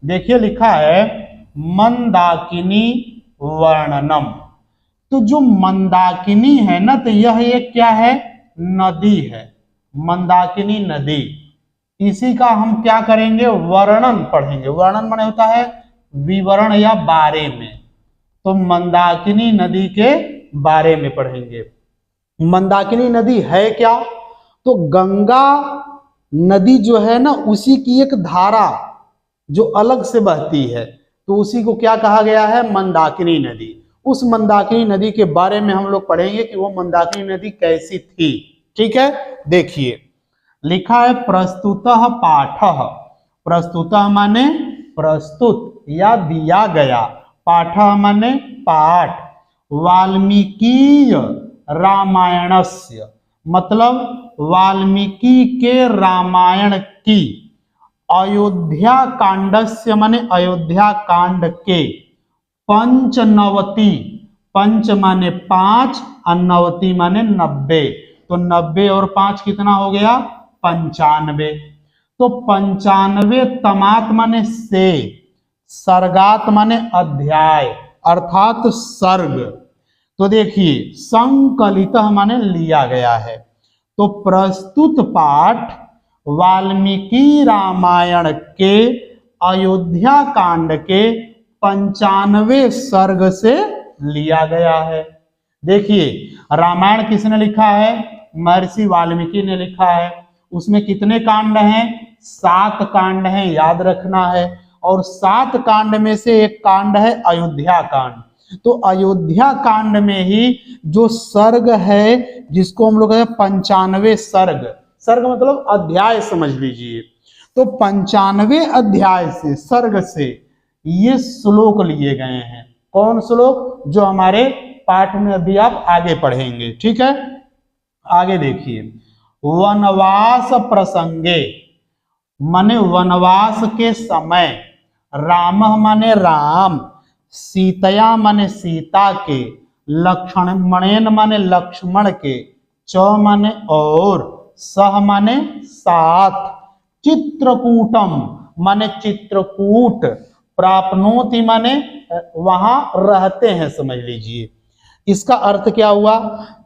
देखिए लिखा है मंदाकिनी वर्णनम। तो जो मंदाकिनी है ना, तो यह एक क्या है, नदी है, मंदाकिनी नदी। इसी का हम क्या करेंगे, वर्णन पढ़ेंगे। वर्णन माने होता है विवरण या बारे में। तो मंदाकिनी नदी के बारे में पढ़ेंगे। मंदाकिनी नदी है क्या, तो गंगा नदी जो है ना, उसी की एक धारा जो अलग से बहती है, तो उसी को क्या कहा गया है, मंदाकिनी नदी। उस मंदाकिनी नदी के बारे में हम लोग पढ़ेंगे कि वो मंदाकिनी नदी कैसी थी। ठीक है, देखिए लिखा है प्रस्तुतः पाठः। प्रस्तुतः माने प्रस्तुत या दिया गया, पाठः माने पाठ। वाल्मीकीय रामायणस्य मतलब वाल्मीकि के रामायण की। अयोध्या कांडस्य माने अयोध्या कांड के। पंचनवति, पंच माने 5 और नवति माने 90, तो 90 और 5 कितना हो गया, 95। तो 95 तमात माने से, सर्गात माने अध्याय अर्थात सर्ग। तो देखिए संकलित माने लिया गया है। तो प्रस्तुत पाठ वाल्मीकि रामायण के अयोध्या कांड के 95वें सर्ग से लिया गया है। देखिए रामायण किसने लिखा है, महर्षि वाल्मीकि ने लिखा है। उसमें कितने कांड हैं, 7 कांड हैं, याद रखना है। और 7 कांड में से एक कांड है अयोध्या कांड। तो अयोध्या कांड में ही जो सर्ग है, जिसको हम लोग कहते हैं 95वें सर्ग, सर्ग मतलब अध्याय समझ लीजिए। तो 95वें अध्याय से, सर्ग से ये श्लोक लिए गए हैं। कौन श्लोक, जो हमारे पाठ में अभी आप आगे पढ़ेंगे। ठीक है, आगे देखिए वनवास प्रसंगे माने वनवास के समय, राम माने राम, सीतया माने सीता के, लक्ष्मणेन माने लक्ष्मण के, च माने और, सह माने साथ, चित्रकूटम माने चित्रकूट, प्राप्नोति माने वहां रहते हैं, समझ लीजिए। इसका अर्थ क्या हुआ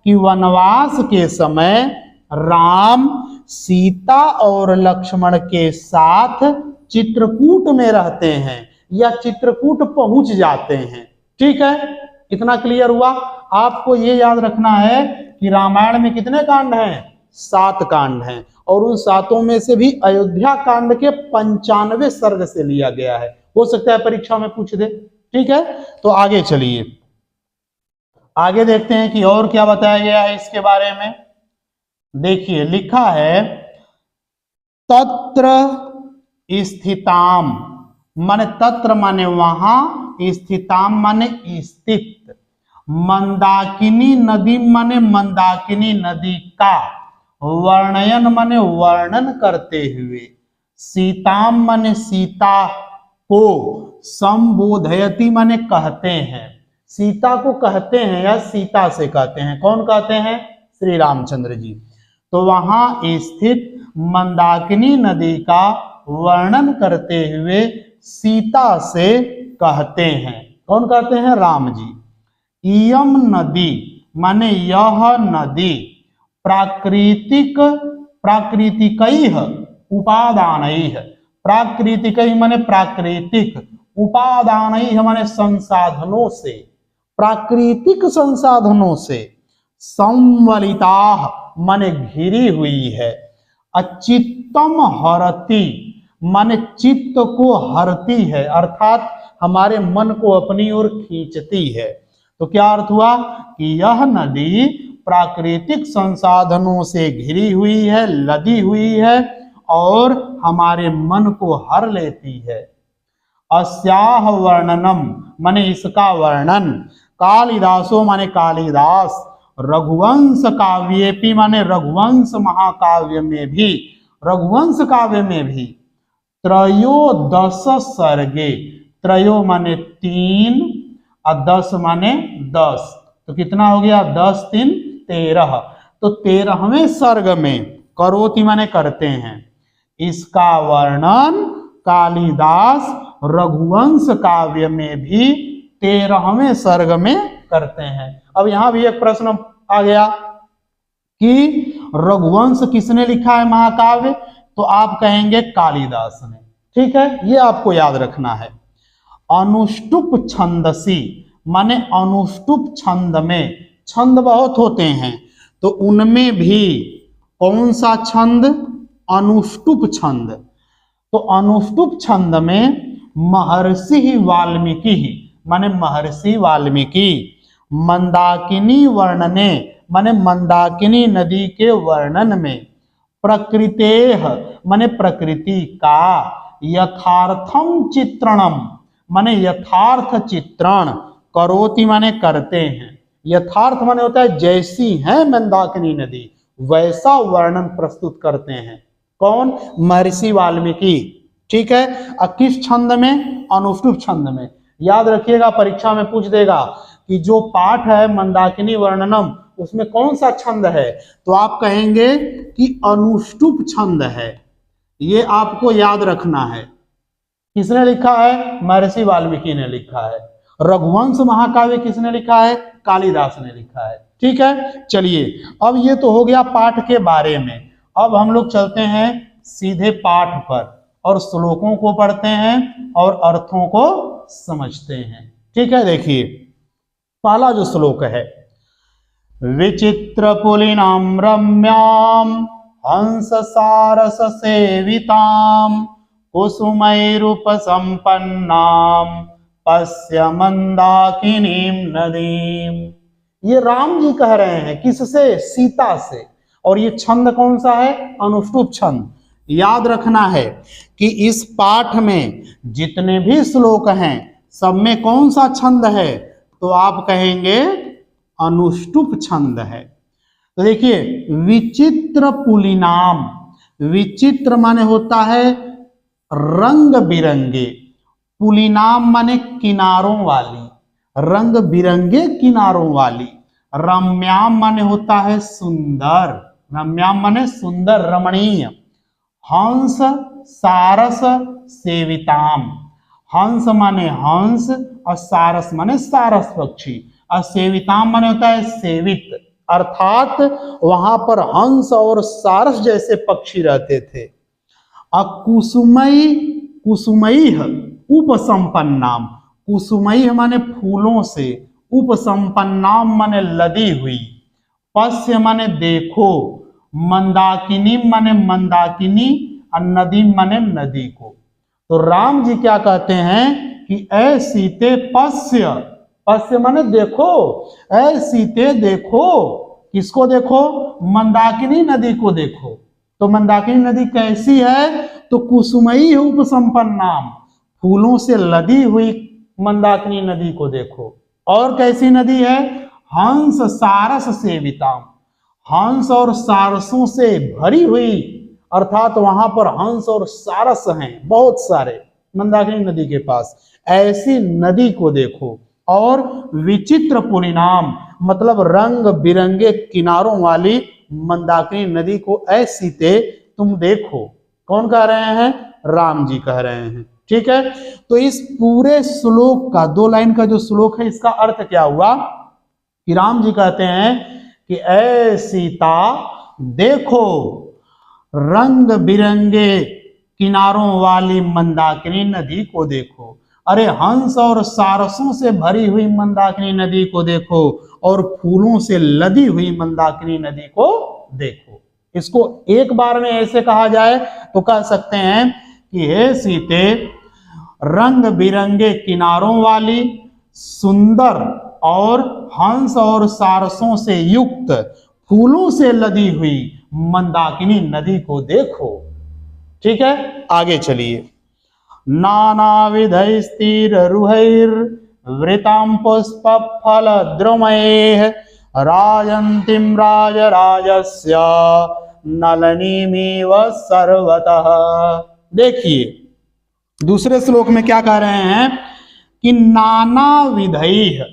कि वनवास के समय राम सीता और लक्ष्मण के साथ चित्रकूट में रहते हैं या चित्रकूट पहुंच जाते हैं। ठीक है, इतना क्लियर हुआ। आपको ये याद रखना है कि रामायण में कितने कांड हैं, 7 कांड हैं, और उन 7 में से भी अयोध्या कांड के 95वें सर्ग से लिया गया है। हो सकता है परीक्षा में पूछ दे। ठीक है, तो आगे चलिए, आगे देखते हैं कि और क्या बताया गया है इसके बारे में। देखिए लिखा है तत्र स्थिताम माने तत्र माने वहां, स्थिताम माने स्थित, मंदाकिनी नदी माने मंदाकिनी नदी का, वर्णयन माने वर्णन करते हुए, सीताम माने सीता को, संबोधयति माने कहते हैं, सीता को कहते हैं या सीता से कहते हैं। कौन कहते हैं, श्री रामचंद्र जी। तो वहां स्थित मंदाकिनी नदी का वर्णन करते हुए सीता से कहते हैं। कौन कहते हैं, राम जी। इयम नदी माने यह नदी, प्राकृतिक प्राकृतिकैः उपादानैः, प्राकृतिकैः माने प्राकृतिक, उपादानैः माने संसाधनों से, प्राकृतिक संसाधनों से, संवलिताः माने घिरी हुई है, अचित्तम हरति माने चित्त को हरती है, अर्थात हमारे मन को अपनी ओर खींचती है। तो क्या अर्थ हुआ कि यह नदी प्राकृतिक संसाधनों से घिरी हुई है, लदी हुई है और हमारे मन को हर लेती है। अस्याह वर्णनम माने इसका वर्णन, कालिदासो माने कालिदास, रघुवंश काव्येपि माने रघुवंश महाकाव्य में भी, रघुवंश काव्य में भी, त्रयोदश सर्गे, त्रयो माने 3 और 10 माने 10, तो कितना हो गया, 10 3 13, तो 13वें सर्ग में, करोति माने करते हैं, इसका वर्णन कालिदास रघुवंश काव्य में भी 13वें सर्ग में करते हैं। अब यहां भी एक प्रश्न आ गया कि रघुवंश किसने लिखा है महाकाव्य, तो आप कहेंगे कालिदास ने। ठीक है, ये आपको याद रखना है। अनुष्टुप छंदसी माने अनुष्टुप छंद में, छंद बहुत होते हैं तो उनमें भी कौन सा छंद, अनुष्टुप छंद। तो अनुष्टुप छंद में महर्षि वाल्मीकि माने महर्षि वाल्मीकि मंदाकिनी वर्णने माने मंदाकिनी नदी के वर्णन में, प्रकृतेह माने प्रकृति का, यथार्थम चित्रणम माने यथार्थ चित्रण, करोति माने करते हैं। यथार्थ माने होता है जैसी है मंदाकिनी नदी वैसा वर्णन प्रस्तुत करते हैं। कौन, महर्षि वाल्मीकि। ठीक है, किस छंद में, अनुष्टुप छंद में। याद रखिएगा परीक्षा में पूछ देगा कि जो पाठ है मंदाकिनी वर्णनम उसमें कौन सा छंद है, तो आप कहेंगे कि अनुष्टुप छंद है। ये आपको याद रखना है। किसने लिखा है, महर्षि वाल्मीकि ने लिखा है। रघुवंश महाकाव्य किसने लिखा है, कालिदास ने लिखा है। ठीक है, चलिए अब ये तो हो गया पाठ के बारे में। अब हम लोग चलते हैं सीधे पाठ पर और श्लोकों को पढ़ते हैं और अर्थों को समझते हैं। ठीक है, देखिए पहला जो श्लोक है, विचित्र पुलिनाम रम्याम हंस सारस सेविताम कुसुमैरूप संपन्नाम पश्य मंदाकिनीम नदीम। ये राम जी कह रहे हैं, किससे, सीता से। और ये छंद कौन सा है, अनुष्टुप छंद। याद रखना है कि इस पाठ में जितने भी श्लोक हैं सब में कौन सा छंद है, तो आप कहेंगे अनुष्टुप छंद है। तो देखिए विचित्र पुलिनाम, विचित्र माने होता है रंग बिरंगे, पुलिनाम माने किनारों वाली, रंग बिरंगे किनारों वाली। रम्याम माने होता है सुंदर, रम्याम माने सुंदर रमणीय। हंस सारस सेविताम, हंस माने हंस और सारस माने सारस पक्षी, और सेविताम माने होता है सेवित, अर्थात वहां पर हंस और सारस जैसे पक्षी रहते थे। कुसुमई, कुसुमई उपसंपन्नाम, कुसुमई माने फूलों से, उपसंपन्नाम माने लदी हुई, पश्य माने देखो, मंदाकिनी माने मंदाकिनी और नदी माने नदी को। तो राम जी क्या कहते हैं कि ऐ सीते पश्य, पश्य माने देखो, ऐ सीते देखो, किसको देखो, मंदाकिनी नदी को देखो। तो मंदाकिनी नदी कैसी है, तो कुसुमई उपसंपन्नाम, फूलों से लदी हुई मंदाकिनी नदी को देखो। और कैसी नदी है, हंस सारस सेविताम, हंस और सारसों से भरी हुई, अर्थात वहां पर हंस और सारस हैं बहुत सारे मंदाकिनी नदी के पास, ऐसी नदी को देखो। और विचित्र पुलिनाम मतलब रंग बिरंगे किनारों वाली मंदाकिनी नदी को ऐसी ते तुम देखो। कौन कह रहे हैं, राम जी कह रहे हैं। ठीक है, तो इस पूरे श्लोक का, 2 लाइन का जो श्लोक है, इसका अर्थ क्या हुआ कि राम जी कहते हैं कि ऐ सीता देखो रंग बिरंगे किनारों वाली मंदाकिनी नदी को देखो, अरे हंस और सारसों से भरी हुई मंदाकिनी नदी को देखो, और फूलों से लदी हुई मंदाकिनी नदी को देखो। इसको एक बार में ऐसे कहा जाए तो कह सकते हैं कि हे सीते, रंग बिरंगे किनारों वाली सुंदर और हंस और सारसों से युक्त फूलों से लदी हुई मंदाकिनी नदी को देखो। ठीक है, आगे चलिए। नानाविधैस्तिर रुहैर वृतां पुष्प फल द्रुमैः राजन्तीं राजराजस्य नलिनीमिव सर्वतः। देखिए दूसरे श्लोक में क्या कह रहे हैं कि नाना विधैः,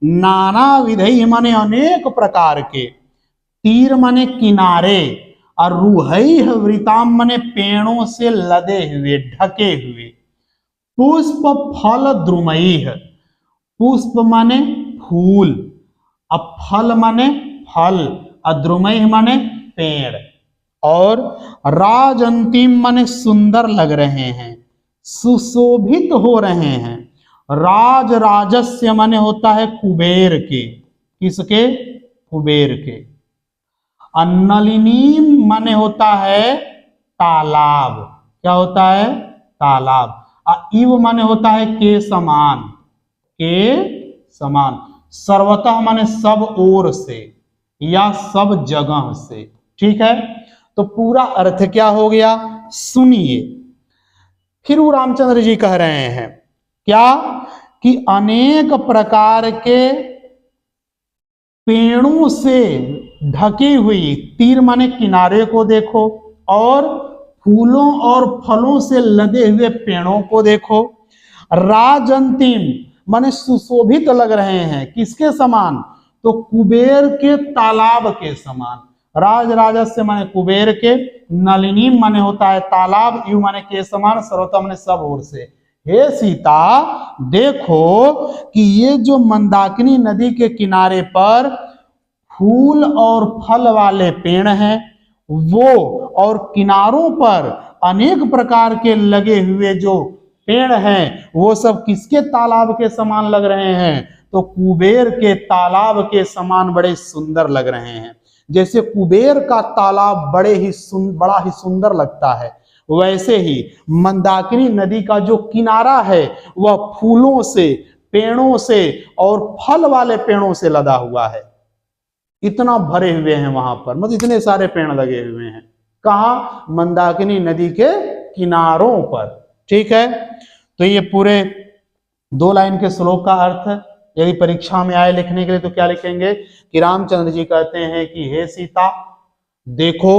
नाना विधैः माने अनेक प्रकार के, तीर माने किनारे, और रुहैः वृताम माने पेड़ों से लदे हुए, ढके हुए, पुष्प फल द्रुमयी। पुष्प माने फूल, अब फल माने फल, अद्रुमयी माने पेड़, और राजंतिम माने सुंदर लग रहे हैं, सुशोभित हो रहे हैं। राज राजस्य माने होता है कुबेर के, किसके? कुबेर के। अन्नलिनी माने होता है तालाब, क्या होता है? तालाब। इव माने होता है के समान, के समान। सर्वतः माने सब ओर से या सब जगह से, ठीक है। तो पूरा अर्थ क्या हो गया सुनिए। फिर वो रामचंद्र जी कह रहे हैं क्या कि अनेक प्रकार के पेड़ों से ढकी हुई, तीर माने किनारे को देखो, और फूलों और फलों से लदे हुए पेड़ों को देखो। राजंतिम माने सुशोभित लग रहे हैं, किसके समान? तो कुबेर के तालाब के समान। राज राजस्य माने कुबेर के, नलिनी माने होता है तालाब, यू माने के समान, सर्वोत्तम माने सब ओर से। हे सीता देखो कि ये जो मंदाकिनी नदी के किनारे पर फूल और फल वाले पेड़ हैं वो, और किनारों पर अनेक प्रकार के लगे हुए जो पेड़ हैं वो सब किसके तालाब के समान लग रहे हैं? तो कुबेर के तालाब के समान बड़े सुंदर लग रहे हैं। जैसे कुबेर का तालाब बड़ा ही सुंदर लगता है, वैसे ही मंदाकिनी नदी का जो किनारा है वह फूलों से, पेड़ों से और फल वाले पेड़ों से लदा हुआ है। इतना भरे हुए हैं वहां पर, मतलब इतने सारे पेड़ लगे हुए हैं। कहा? मंदाकिनी नदी के किनारों पर, ठीक है। तो ये पूरे 2 लाइन के श्लोक का अर्थ यदि परीक्षा में आए लिखने के लिए तो क्या लिखेंगे कि रामचंद्र जी कहते हैं कि हे सीता देखो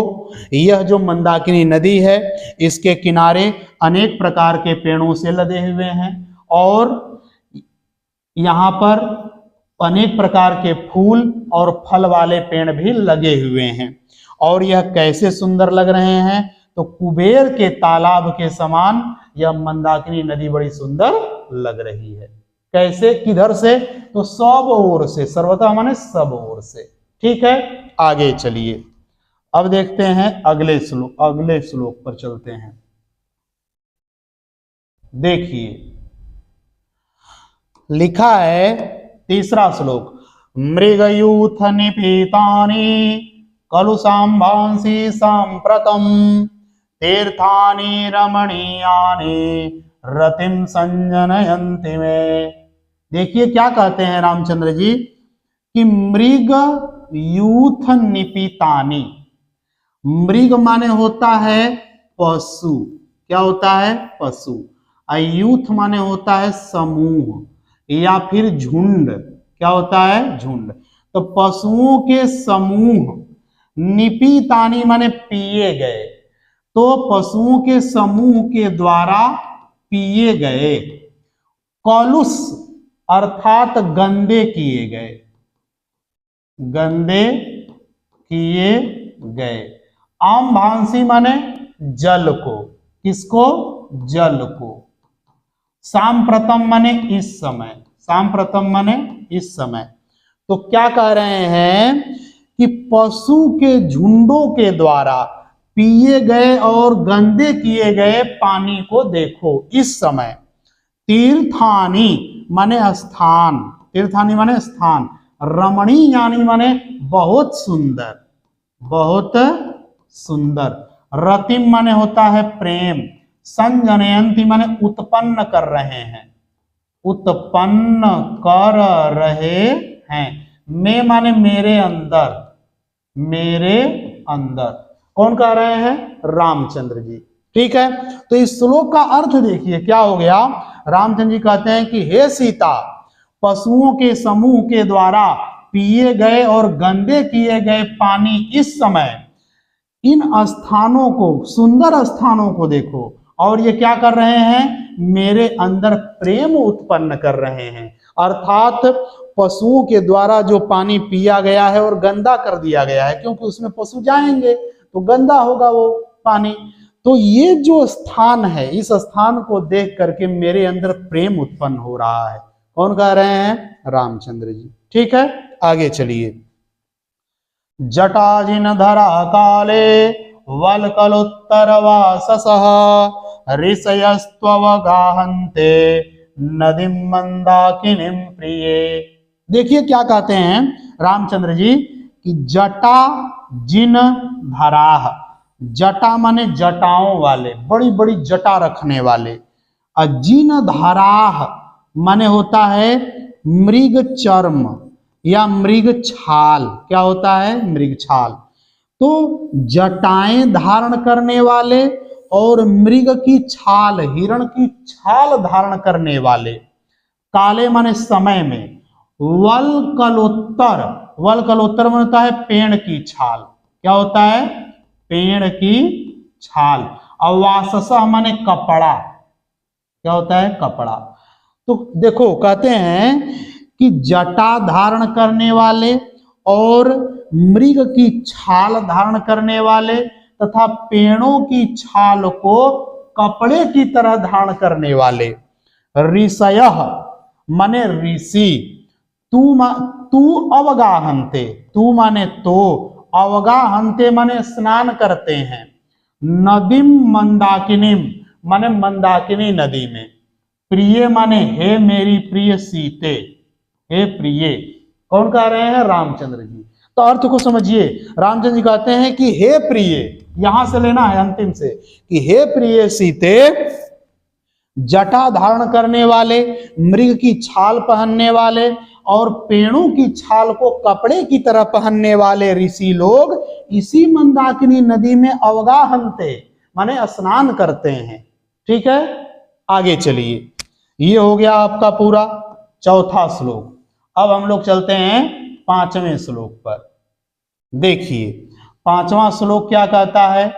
यह जो मंदाकिनी नदी है इसके किनारे अनेक प्रकार के पेड़ों से लदे हुए हैं, और यहाँ पर अनेक प्रकार के फूल और फल वाले पेड़ भी लगे हुए हैं, और यह कैसे सुंदर लग रहे हैं? तो कुबेर के तालाब के समान यह मंदाकिनी नदी बड़ी सुंदर लग रही है। कैसे? किधर से? तो सब ओर से, सर्वथा माने सब ओर से, ठीक है। आगे चलिए, अब देखते हैं अगले श्लोक पर चलते हैं। देखिए लिखा है 3रा श्लोक, मृगयूथ निपीतानि कलुषाम्भांसि सांप्रतम तीर्थानि रमणीयानि रतिम संजनयन्ति में। देखिए क्या कहते हैं रामचंद्र जी कि मृग यूथ निपीतानि, मृग माने होता है पशु, क्या होता है? पशु। यूथ माने होता है समूह या फिर झुंड, क्या होता है? झुंड। तो पशुओं के समूह, निपीतानि माने पिए गए, तो पशुओं के समूह के द्वारा पिए गए, कलुष अर्थात गंदे किए गए, गंदे किए गए। आम्भांसी माने जल को, किसको? जल को। सांप्रतम माने इस समय, सांप्रतम माने इस समय। तो क्या कह रहे हैं कि पशु के झुंडों के द्वारा पिए गए और गंदे किए गए पानी को देखो इस समय। तीर्थानी माने स्थान, तीर्थानी माने स्थान, रमणीयानि माने बहुत सुंदर, बहुत सुंदर। रतिम माने होता है प्रेम, संजनयंती माने उत्पन्न कर रहे हैं, उत्पन्न कर रहे हैं। मैं माने मेरे अंदर, मेरे अंदर। कौन कह रहे हैं? रामचंद्र जी, ठीक है। तो इस श्लोक का अर्थ देखिए क्या हो गया। रामचंद्र जी कहते हैं कि हे सीता, पशुओं के समूह के द्वारा पिए गए और गंदे किए गए पानी इस समय, इन स्थानों को, सुंदर स्थानों को देखो, और ये क्या कर रहे हैं? मेरे अंदर प्रेम उत्पन्न कर रहे हैं। अर्थात पशुओं के द्वारा जो पानी पिया गया है और गंदा कर दिया गया है, क्योंकि उसमें पशु जाएंगे तो गंदा होगा वो पानी, तो ये जो स्थान है, इस स्थान को देख करके मेरे अंदर प्रेम उत्पन्न हो रहा है। कौन कह रहे हैं? रामचंद्र जी। ठीक है, आगे चलिए। जटाजिन धरा काले वल्कलोत्तर वाससः ऋषयस्त्ववगाहन्ते नदीं मंदाकिनीं प्रिये। देखिए क्या कहते हैं रामचंद्र जी कि जटा जिन धराह, जटा माने जटाओं वाले, बड़ी बड़ी जटा रखने वाले, जिन धराह माने होता है मृग चर्म या मृग छाल। क्या होता है? मृग छाल। तो जटाएं धारण करने वाले और मृग की छाल, हिरण की छाल धारण करने वाले, काले माने समय में, वल्कलोत्तर, वल्कलोत्तर में होता है पेड़ की छाल। क्या होता है? पेड़ की छाल। और वाससा माने कपड़ा। क्या होता है? कपड़ा। तो देखो कहते हैं कि जटा धारण करने वाले और मृग की छाल धारण करने वाले तथा पेड़ों की छाल को कपड़े की तरह धारण करने वाले, ऋषयः माने ऋषि, तू अवगाहन्ते, तू माने तो, अवगाहन्ते माने स्नान करते हैं, नदीं मंदाकिनीं माने मंदाकिनी नदी में, प्रिय माने हे मेरी प्रिय सीते, हे प्रिय। कौन कह रहे हैं? रामचंद्र जी। तो अर्थ को समझिए, रामचंद्र जी कहते हैं कि हे प्रिय, यहां से लेना है अंतिम से, कि हे प्रिय सीते, जटा धारण करने वाले, मृग की छाल पहनने वाले और पेड़ों की छाल को कपड़े की तरह पहनने वाले ऋषि लोग इसी मंदाकिनी नदी में अवगाहन्ते माने स्नान करते हैं। ठीक है, आगे चलिए। ये हो गया आपका पूरा चौथा श्लोक। अब हम लोग चलते हैं पांचवें श्लोक पर। देखिए पांचवा श्लोक क्या कहता है?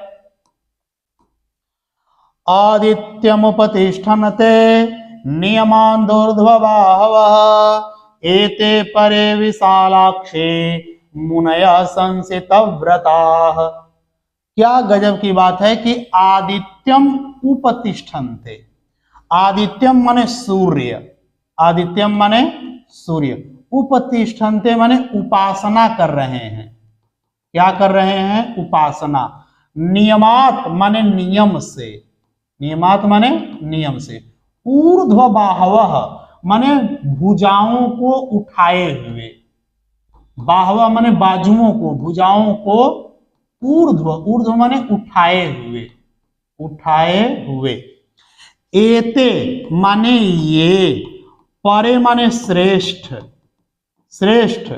आदित्यमुपतिष्ठन्ते नियमान् दुर्ध्वबाहवः एते परे विशालाक्षे मुनयः संसितव्रताः। क्या गजब की बात है कि आदित्यम उपतिष्ठन्ते, आदित्यम माने सूर्य, आदित्यम माने सूर्य, उपतिष्ठन्ते माने उपासना कर रहे हैं। क्या कर रहे हैं? उपासना। नियमात माने नियम से, नियमात माने नियम से, ऊर्ध्व बाहवः माने भुजाओं को उठाए हुए, बाहवा माने बाजुओं को, भुजाओं को ऊर्ध्व, ऊर्ध्व माने उठाए हुए, उठाए हुए, एते माने ये, परे माने श्रेष्ठ, श्रेष्ठ,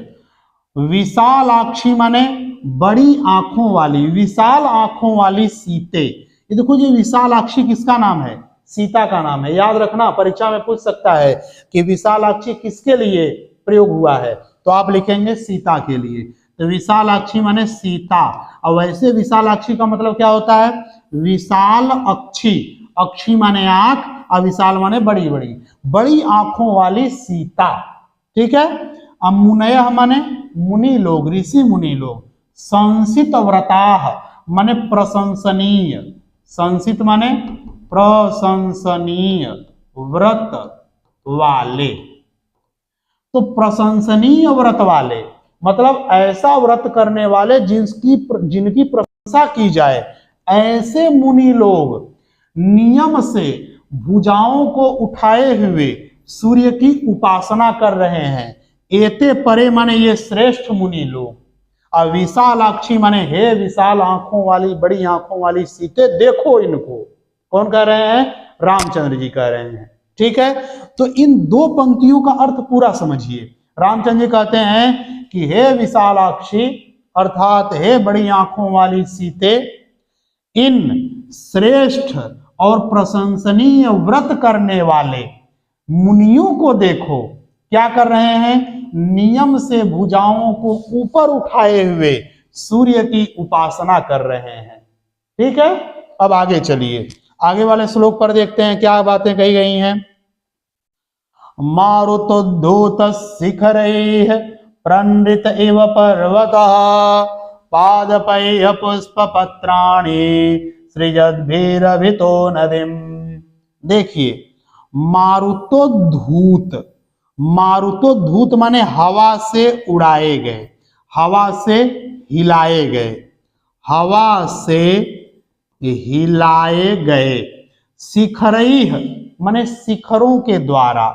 विशालाक्षी माने बड़ी आंखों वाली, विशाल आंखों वाली सीते। ये देखो ये विशालाक्षी किसका नाम है? सीता का नाम है। याद रखना, परीक्षा में पूछ सकता है कि विशालाक्षी किसके लिए प्रयोग हुआ है, तो आप लिखेंगे सीता के लिए। तो विशालाक्षी माने सीता। और वैसे विशालाक्षी का मतलब क्या होता है? विशाल अक्षी, अक्षी माने आंख और विशाल माने बड़ी बड़ी, बड़ी आंखों वाली सीता। ठीक है। अब मुनयः माने मुनि लोग, ऋषि मुनि लोग, संसित व्रताः माने प्रशंसनीय, संसित माने प्रशंसनीय, व्रत वाले। तो प्रशंसनीय व्रत वाले मतलब ऐसा व्रत करने वाले जिनकी प्रशंसा की जाए, ऐसे मुनि लोग नियम से भुजाओं को उठाए हुए सूर्य की उपासना कर रहे हैं। एते परे माने ये श्रेष्ठ मुनि लोग, और विशालाक्षी माने हे विशाल आंखों वाली, बड़ी आंखों वाली सीते, देखो इनको। कौन कह रहे हैं? रामचंद्र जी कह रहे हैं। ठीक है। तो इन दो पंक्तियों का अर्थ पूरा समझिए। रामचंद्र जी कहते हैं कि हे विशालाक्षी अर्थात हे बड़ी आंखों वाली सीते, इन श्रेष्ठ और प्रशंसनीय व्रत करने वाले मुनियों को देखो, क्या कर रहे हैं? नियम से भुजाओं को ऊपर उठाए हुए सूर्य की उपासना कर रहे हैं। ठीक है। अब आगे चलिए, आगे वाले श्लोक पर देखते हैं क्या बातें कही गई हैं। मारुतोद्धूत शिखरैः प्रणृत इव पर्वतः पादपैः पुष्पपत्राणि सृजद्भिरभितो नदीम। देखिए मारुतोद्धूत, मारुतोद्धूत माने हवा से उड़ाए गए, हवा से हिलाए गए, हवा से हिलाए गए। शिखरैः माने शिखरों के द्वारा,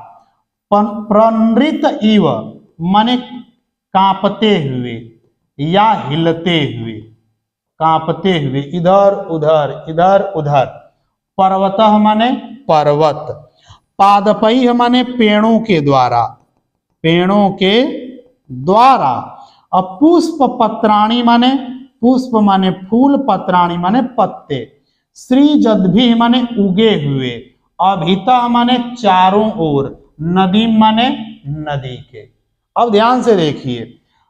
प्रणृत इव माने कांपते हुए या हिलते हुए, कांपते हुए, इधर उधर इधर उधर। पर्वतः माने पर्वत, पादपैः माने पेड़ों के द्वारा, पेड़ों के द्वारा। अब पुष्प पत्राणी माने पुष्प माने फूल, पत्राणी माने पत्ते। सृजद्भिः माने उगे हुए, अभितः माने चारों ओर, नदी माने नदी के। अब ध्यान से देखिए,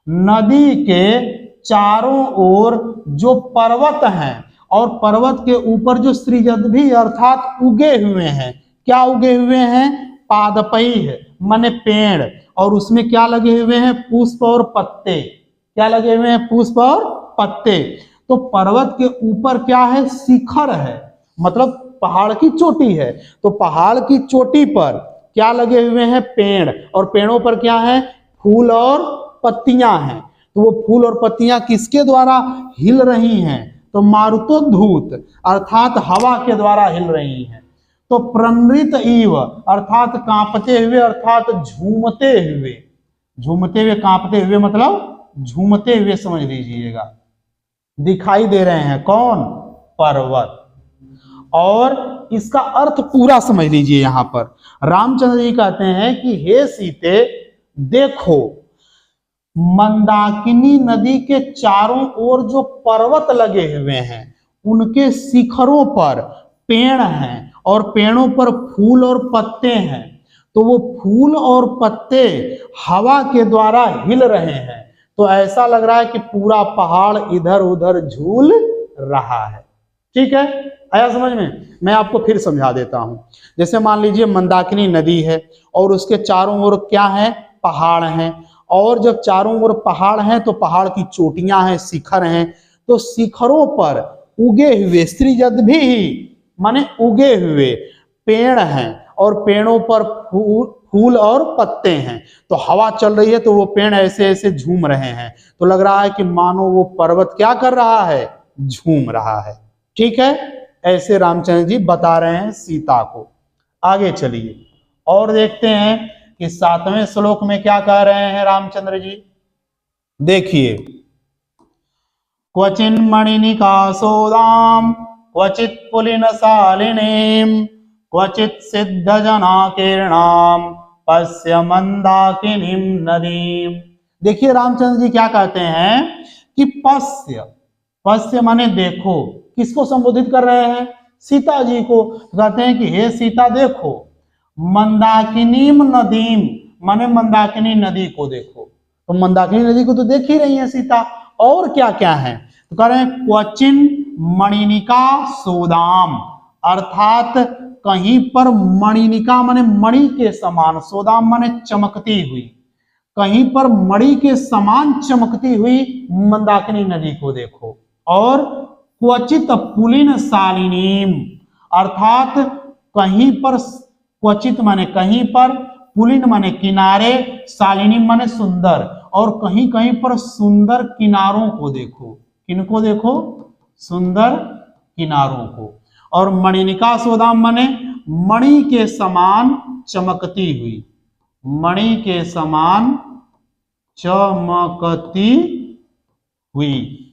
नदी के चारों ओर जो पर्वत हैं और पर्वत के ऊपर जो सृजद्भिः अर्थात उगे हुए हैं, क्या उगे हुए हैं? पादपैः माने पेड़, और उसमें क्या लगे हुए हैं? पुष्प और पत्ते। क्या लगे हुए हैं? पुष्प और पत्ते। तो पर्वत के ऊपर क्या है? शिखर है, मतलब पहाड़ की चोटी है। तो पहाड़ की चोटी पर क्या लगे हुए हैं? पेड़, और पेड़ों पर क्या है? फूल और पत्तियां हैं। तो वो फूल और पत्तियां किसके द्वारा हिल रही हैं? तो मारुतोद्धूत अर्थात हवा के द्वारा हिल रही हैं। तो प्रणृत इव अर्थात कांपते हुए, अर्थात झूमते हुए, झूमते हुए, कांपते हुए मतलब झूमते हुए समझ लीजिएगा, दिखाई दे रहे हैं। कौन? पर्वत। और इसका अर्थ पूरा समझ लीजिए। यहां पर रामचंद्र जी कहते हैं कि हे सीते देखो, मंदाकिनी नदी के चारों ओर जो पर्वत लगे हुए हैं उनके शिखरों पर पेड़ हैं और पेड़ों पर फूल और पत्ते हैं। तो वो फूल और पत्ते हवा के द्वारा हिल रहे हैं। तो ऐसा लग रहा है कि पूरा पहाड़ इधर उधर झूल रहा है। ठीक है, आया समझ में? मैं आपको फिर समझा देता हूं। जैसे मान लीजिए मंदाकिनी नदी है और उसके चारों ओर क्या है? पहाड़ हैं। और जब चारों ओर पहाड़ हैं तो पहाड़ की चोटियां हैं, शिखर हैं। तो शिखरों पर उगे हुए सृजद्भिः माने उगे हुए पेड़ हैं और पेड़ों पर फूल और पत्ते हैं। तो हवा चल रही है तो वो पेड़ ऐसे ऐसे झूम रहे हैं। तो लग रहा है कि मानो वो पर्वत क्या कर रहा है? झूम रहा है। ठीक है, ऐसे रामचंद्र जी बता रहे हैं सीता को। आगे चलिए और देखते हैं कि 7वें श्लोक में क्या कह रहे हैं रामचंद्र जी। देखिए, क्वचिन मणिनिका सोदाम, क्वचित पुलिन शालिनीम, क्वचित सिद्ध जनाकीर्णाम, पश्य मंदाकिनीम नदीम। देखिए रामचंद्र जी क्या कहते हैं कि पश्य, पश्य माने देखो। किसको संबोधित कर रहे हैं? सीता जी को। कहते हैं कि हे सीता देखो, मंदाकिनीम नदीम माने मंदाकिनी नदी को देखो। तो मंदाकिनी नदी को तो देख ही रही है सीता, और क्या क्या है? तो कह रहे हैं क्वचिन मणिनिका सोदाम, अर्थात कहीं पर मणिनिका माने मणि के समान, सोदाम माने चमकती हुई, कहीं पर मणि के समान चमकती हुई मंदाकिनी नदी को देखो। और क्वचित पुलिन शालिनीम, अर्थात कहीं पर, क्वचित माने कहीं पर, पुलिन माने किनारे, शालिनी माने सुंदर, और कहीं कहीं पर सुंदर किनारों को देखो। किनको देखो? सुंदर किनारों को। और मणिनिका सोदाम माने मणि के समान चमकती हुई, मणि के समान चमकती हुई।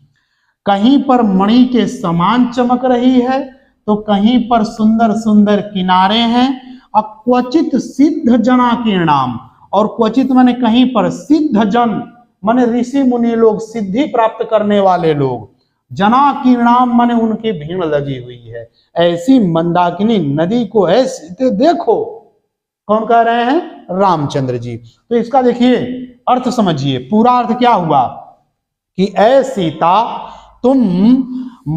कहीं पर मणि के समान चमक रही है तो कहीं पर सुंदर सुंदर किनारे हैं। क्वचित सिद्ध जनाकीर्णाम, और क्वचित माने कहीं पर, सिद्ध जन माने ऋषि मुनि लोग, सिद्धि प्राप्त करने वाले लोग, जनाकीर्णाम माने उनकी भीड़ लगी हुई है। ऐसी मंदाकिनी नदी को ऐसे देखो। कौन कह रहे हैं? रामचंद्र जी। तो इसका देखिए अर्थ समझिए। पूरा अर्थ क्या हुआ कि ऐ सीता, तुम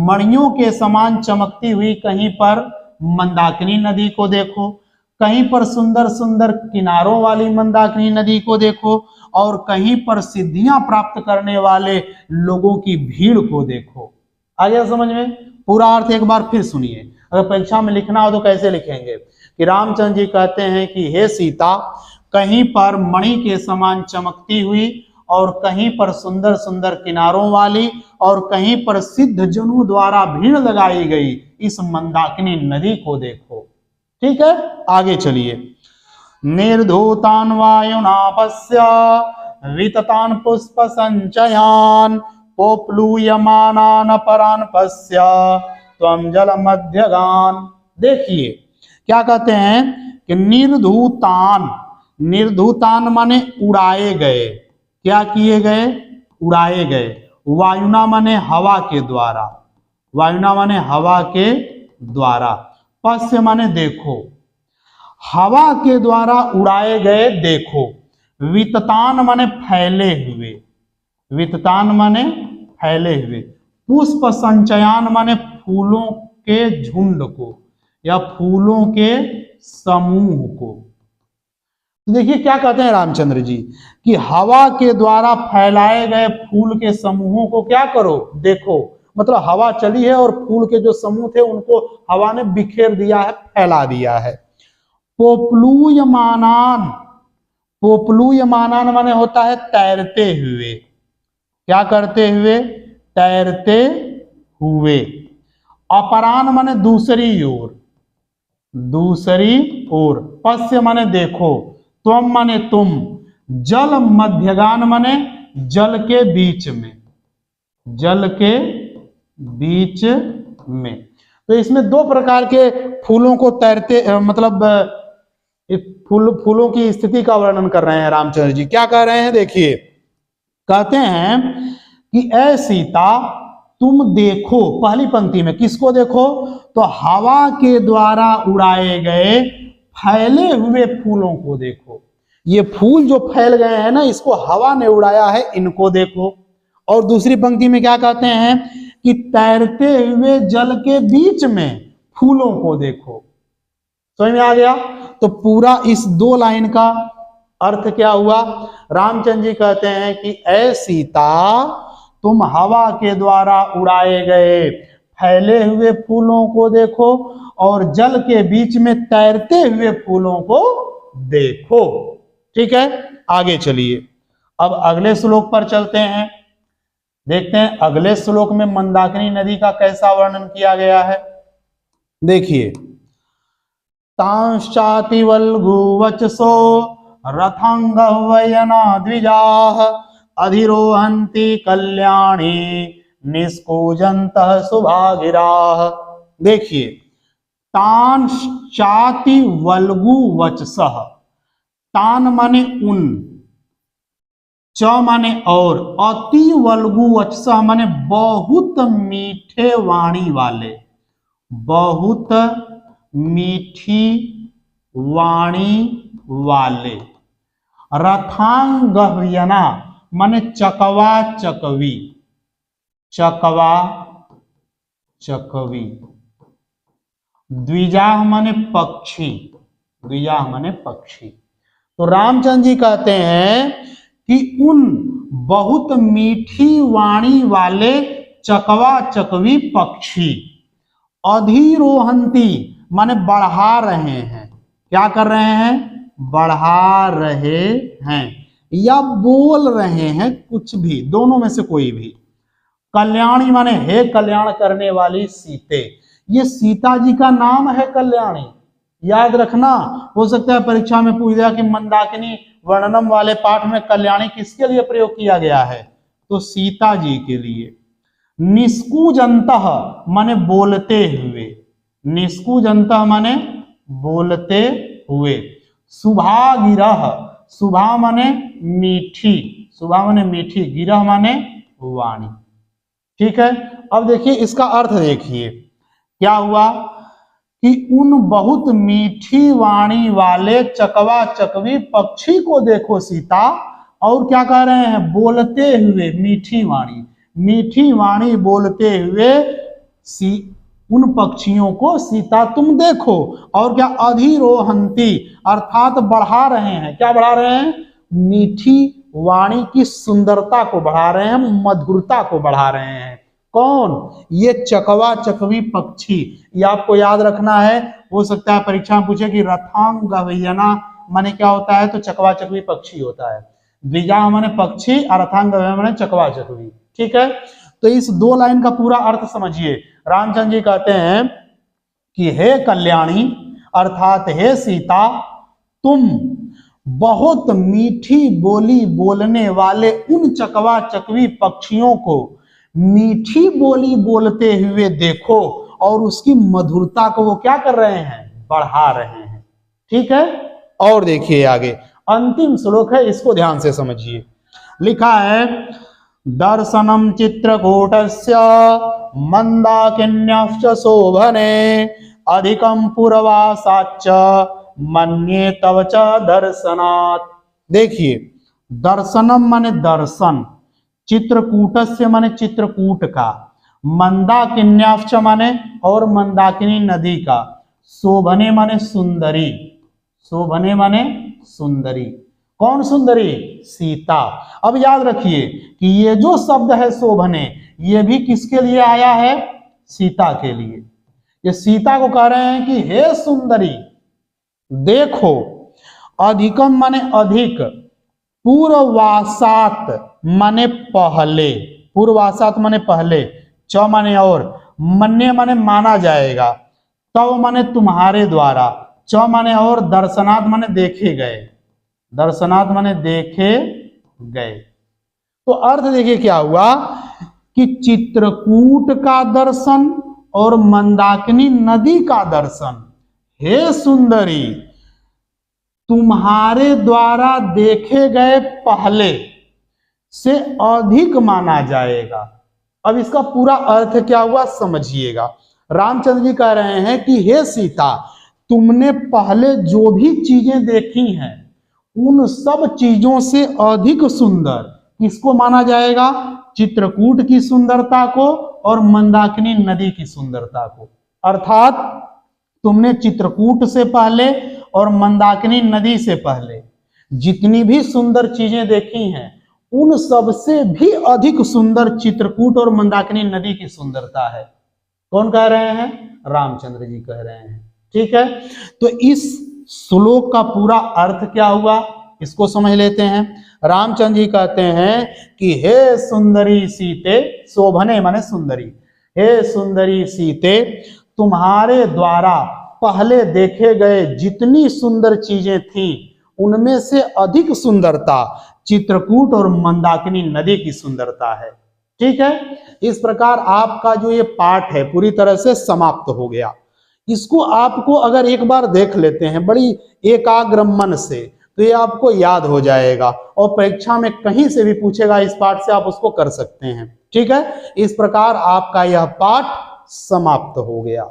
मणियों के समान चमकती हुई कहीं पर मंदाकिनी नदी को देखो, कहीं पर सुंदर सुंदर किनारों वाली मंदाकिनी नदी को देखो, और कहीं पर सिद्धियां प्राप्त करने वाले लोगों की भीड़ को देखो। आ गया समझ में? पूरा अर्थ एक बार फिर सुनिए, अगर परीक्षा में लिखना हो तो कैसे लिखेंगे कि रामचंद्र जी कहते हैं कि हे सीता, कहीं पर मणि के समान चमकती हुई और कहीं पर सुंदर सुंदर किनारों वाली और कहीं पर सिद्ध जनों द्वारा भीड़ लगाई गई इस मंदाकिनी नदी को देखो। ठीक है, आगे चलिए। निर्धूतान वायुना पश्य विततान पुष्प संचयान पोप्लूयमानान परान पश्य त्वं जल मध्यगान। देखिए क्या कहते हैं कि निर्धूतान, निर्धूतान माने उड़ाए गए, क्या किए गए, उड़ाए गए। वायुना माने हवा के द्वारा, वायुना माने हवा के द्वारा, पश्य माने देखो, हवा के द्वारा उड़ाए गए देखो। विततान माने फैले हुए, विततान माने फैले हुए। पुष्प संचयान माने फूलों के झुंड को या फूलों के समूह को। देखिए क्या कहते हैं रामचंद्र जी कि हवा के द्वारा फैलाए गए फूल के समूहों को क्या करो, देखो। मतलब हवा चली है और फूल के जो समूह थे उनको हवा ने बिखेर दिया है, फैला दिया है। पोप्लूयमानान, पोप्लूयमानान माने होता है तैरते हुए, क्या करते हुए, तैरते हुए। अपरान माने दूसरी ओर, दूसरी ओर। पश्य माने देखो, त्वम माने तुम, जल मध्यगान माने जल के बीच में, जल के बीच में। तो इसमें दो प्रकार के फूलों को तैरते मतलब फूलों की स्थिति का वर्णन कर रहे हैं रामचंद्र जी। क्या कह रहे हैं देखिए, कहते हैं कि ऐ सीता तुम देखो, पहली पंक्ति में किसको देखो, तो हवा के द्वारा उड़ाए गए फैले हुए फूलों को देखो। ये फूल जो फैल गए हैं ना, इसको हवा ने उड़ाया है, इनको देखो। और दूसरी पंक्ति में क्या कहते हैं कि तैरते हुए जल के बीच में फूलों को देखो। समझ में आ गया? तो पूरा इस दो लाइन का अर्थ क्या हुआ? रामचंद्र जी कहते हैं कि ऐ सीता तुम हवा के द्वारा उड़ाए गए फैले हुए फूलों को देखो और जल के बीच में तैरते हुए फूलों को देखो। ठीक है, आगे चलिए। अब अगले श्लोक पर चलते हैं, देखते हैं अगले श्लोक में मंदाकिनी नदी का कैसा वर्णन किया गया है। देखिए, तांश्चाति वल्गुवचसो रथांगवयना द्विजाः अधिरोहन्ति कल्याणी निष्कूजन्तः सुभागिराः। देखिए, तांश्चाति वल्गुवचसः, तान माने उन, च माने और, अति वल्गुवचसः माने बहुत मीठे वाणी वाले, बहुत मीठी वाणी वाले। रथांगहयना माने चकवा चकवी, चकवा चकवी। द्विजाह माने पक्षी, द्विजाह माने पक्षी। तो रामचंद्र जी कहते हैं कि उन बहुत मीठी वाणी वाले चकवा चकवी पक्षी अधिरोहंती माने बढ़ा रहे हैं, क्या कर रहे हैं, बढ़ा रहे हैं या बोल रहे हैं, कुछ भी, दोनों में से कोई भी। कल्याणी माने हे कल्याण करने वाली सीते, ये सीता जी का नाम है कल्याणी, याद रखना। हो सकता है परीक्षा में पूछ दिया कि मंदाकिनी वर्णनम वाले पाठ में कल्याणी किसके लिए प्रयोग किया गया है, तो सीता जी के लिए। निष्कूजन्तः माने बोलते हुए, निष्कूजन्तः माने बोलते हुए। सुभा गिरह, सुभा माने मीठी, सुभा माने मीठी, गिरह माने वाणी। ठीक है, अब देखिए इसका अर्थ देखिए क्या हुआ कि उन बहुत मीठी वाणी वाले चकवा चकवी पक्षी को देखो सीता, और क्या कह रहे हैं, बोलते हुए, मीठी वाणी, मीठी वाणी बोलते हुए उन पक्षियों को सीता तुम देखो। और क्या, अधिरोहंती अर्थात बढ़ा रहे हैं, क्या बढ़ा रहे हैं, मीठी वाणी की सुंदरता को बढ़ा रहे हैं, मधुरता को बढ़ा रहे हैं। कौन? ये चकवा चकवी पक्षी। ये आपको याद रखना है, हो सकता है परीक्षा में पूछे कि रथांगवयना माने क्या होता है, तो चकवा चकवी पक्षी होता है। द्विजा माने पक्षी और रथांगवय माने चकवा चकवी। ठीक है, तो इस 2 लाइन का पूरा अर्थ समझिए। रामचंद्र जी कहते हैं कि हे कल्याणी अर्थात हे सीता, तुम बहुत मीठी बोली बोलने वाले उन चकवा चकवी पक्षियों को मीठी बोली बोलते हुए देखो, और उसकी मधुरता को वो क्या कर रहे हैं? बढ़ा रहे हैं। ठीक है, और देखिए आगे अंतिम श्लोक है, इसको ध्यान से समझिए। लिखा है दर्शनम चित्रकूटस्य मंदाकिन्यश्च शोभने अधिकम पूर्वासाच्च मन्ये तव च दर्शनात्। देखिए दर्शनम माने दर्शन, चित्रकूटस्य माने चित्रकूट का, मंदाकिन्याश्च माने और मंदाकिनी नदी का, शोभने माने सुंदरी, शोभने माने सुंदरी। कौन सुंदरी? सीता। अब याद रखिए कि ये जो शब्द है शोभने, ये भी किसके लिए आया है? सीता के लिए। ये सीता को कह रहे हैं कि हे सुंदरी देखो, अधिकम माने अधिक, पूर्वासात माने पहले, पूर्वासात माने पहले, च माने और, मन्य माने माना जाएगा, तव माने तुम्हारे द्वारा, च माने और, दर्शनात् माने देखे गए, दर्शनात् माने देखे गए। तो अर्थ देखिए क्या हुआ कि चित्रकूट का दर्शन और मंदाकिनी नदी का दर्शन, हे सुंदरी तुम्हारे द्वारा देखे गए पहले से अधिक माना जाएगा। अब इसका पूरा अर्थ क्या हुआ समझिएगा। रामचंद्र जी कह रहे हैं कि हे सीता, तुमने पहले जो भी चीजें देखी हैं उन सब चीजों से अधिक सुंदर किसको माना जाएगा? चित्रकूट की सुंदरता को और मंदाकिनी नदी की सुंदरता को। अर्थात तुमने चित्रकूट से पहले और मंदाकिनी नदी से पहले जितनी भी सुंदर चीजें देखी हैं उन सब से भी अधिक सुंदर चित्रकूट और मंदाकिनी नदी की सुंदरता है। कौन कह रहे हैं? रामचंद्र जी कह रहे हैं। ठीक है, तो इस श्लोक का पूरा अर्थ क्या हुआ इसको समझ लेते हैं। रामचंद्र जी कहते हैं कि हे सुंदरी सीते, शोभने माने सुंदरी, हे सुंदरी सीते तुम्हारे द्वारा पहले देखे गए जितनी सुंदर चीजें थीं उनमें से अधिक सुंदरता चित्रकूट और मंदाकिनी नदी की सुंदरता है। ठीक है, इस प्रकार आपका जो ये पाठ है पूरी तरह से समाप्त हो गया। इसको आपको अगर एक बार देख लेते हैं बड़ी एकाग्र मन से तो ये आपको याद हो जाएगा और परीक्षा में कहीं से भी पूछेगा इस पाठ से, आप उसको कर सकते हैं। ठीक है, इस प्रकार आपका यह पाठ समाप्त हो गया।